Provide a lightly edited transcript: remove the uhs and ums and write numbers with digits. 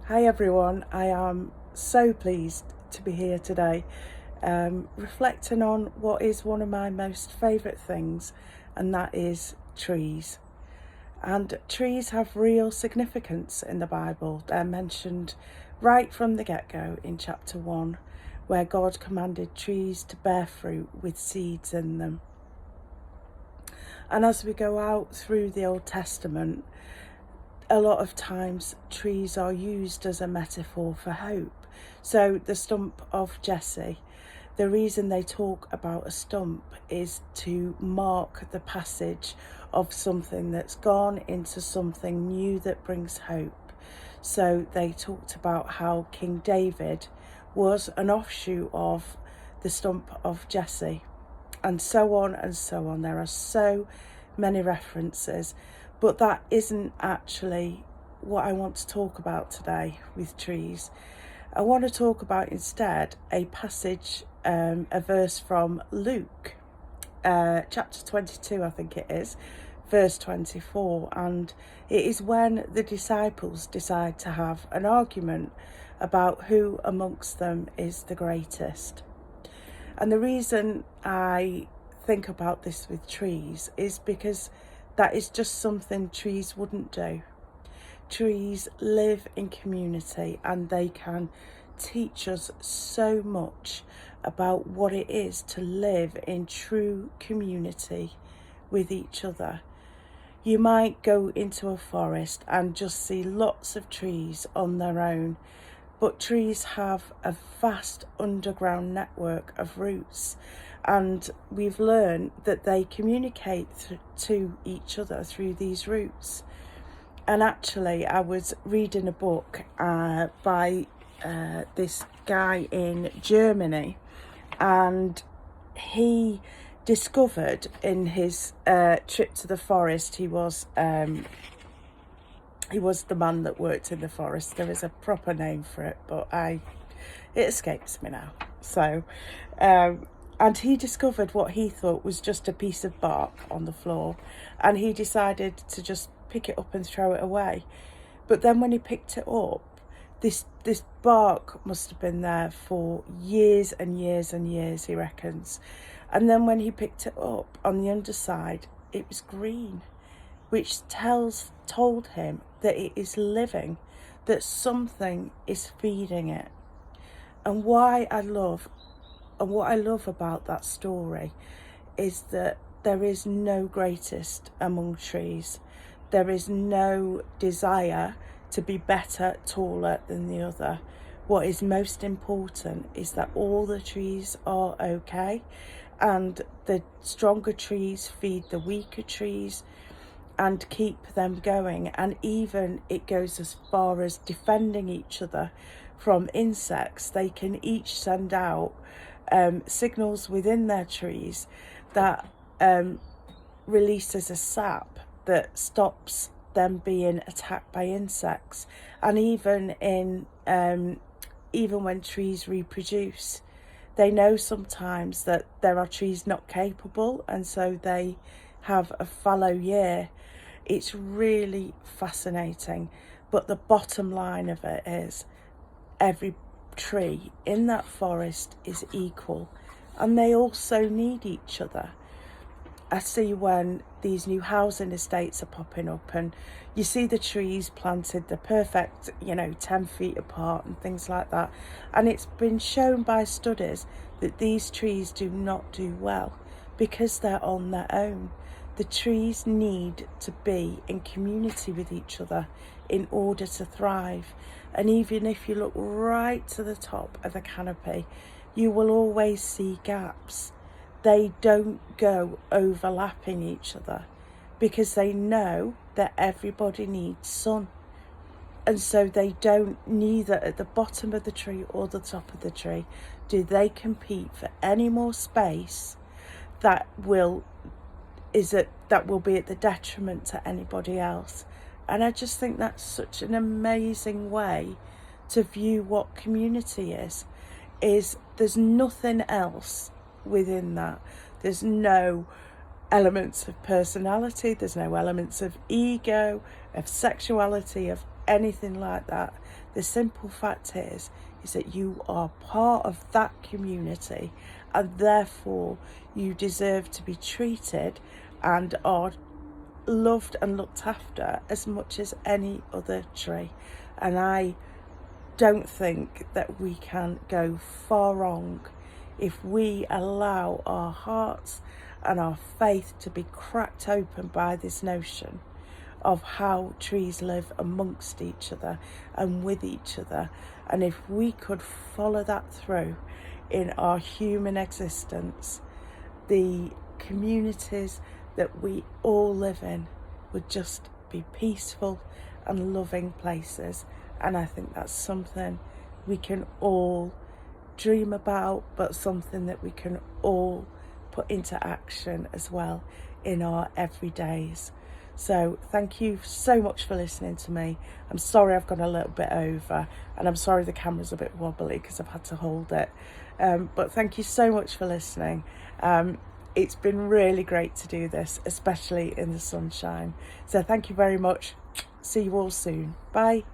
Hi everyone, I am so pleased to be here today, reflecting on what is one of my most favourite things, and that is trees. And trees have real significance in the Bible. They're mentioned right from the get-go in chapter 1, where God commanded trees to bear fruit with seeds in them. And as we go out through the Old Testament, a lot of times trees are used as a metaphor for hope. So the stump of Jesse, the reason they talk about a stump is to mark the passage of something that's gone into something new that brings hope. So they talked about how King David was an offshoot of the stump of Jesse, and so on and so on. There are so many references, but that isn't actually what I want to talk about today with trees. I want to talk about instead a passage, a verse from Luke, chapter 22, I think it is, verse 24. And it is when the disciples decide to have an argument about who amongst them is the greatest. And the reason I think about this with trees is because that is just something trees wouldn't do. Trees live in community, and they can teach us so much about what it is to live in true community with each other. You might go into a forest and just see lots of trees on their own, but trees have a vast underground network of roots, and we've learned that they communicate to each other through these roots. And actually, I was reading a book by this guy in Germany, and he discovered in his trip to the forest, he was the man that worked in the forest. There is a proper name for it, but it escapes me now. So, and he discovered what he thought was just a piece of bark on the floor, and he decided to just pick it up and throw it away. But then when he picked it up, this bark must have been there for years and years and years, he reckons. And then when he picked it up, on the underside, it was green, which told him that it is living, that something is feeding it. And what I love about that story is that there is no greatest among trees. There is no desire to be better, taller than the other. What is most important is that all the trees are okay, and the stronger trees feed the weaker trees and keep them going. And even it goes as far as defending each other from insects. They can each send out signals within their trees that releases a sap that stops them being attacked by insects. And even when trees reproduce, they know sometimes that there are trees not capable, and so they have a fallow year. It's really fascinating. But the bottom line of it is every tree in that forest is equal, and they also need each other. I see when these new housing estates are popping up, and you see the trees planted the perfect 10 feet apart and things like that, and it's been shown by studies that these trees do not do well because they're on their own. The trees need to be in community with each other in order to thrive. And even if you look right to the top of the canopy, you will always see gaps. They don't go overlapping each other because they know that everybody needs sun. And so they don't, neither at the bottom of the tree or the top of the tree, do they compete for any more space that will be at the detriment to anybody else. And I just think that's such an amazing way to view what community is there's nothing else within that. There's no elements of personality, there's no elements of ego, of sexuality, of anything like that. The simple fact is that you are part of that community, and therefore you deserve to be treated and are loved and looked after as much as any other tree. And I don't think that we can go far wrong if we allow our hearts and our faith to be cracked open by this notion of how trees live amongst each other and with each other. And if we could follow that through in our human existence, the communities that we all live in would just be peaceful and loving places. And I think that's something we can all dream about, but something that we can all put into action as well in our everydays. So thank you so much for listening to me. I'm sorry I've gone a little bit over, and I'm sorry the camera's a bit wobbly because I've had to hold it. But thank you so much for listening. It's been really great to do this, especially in the sunshine. So thank you very much. See you all soon. Bye.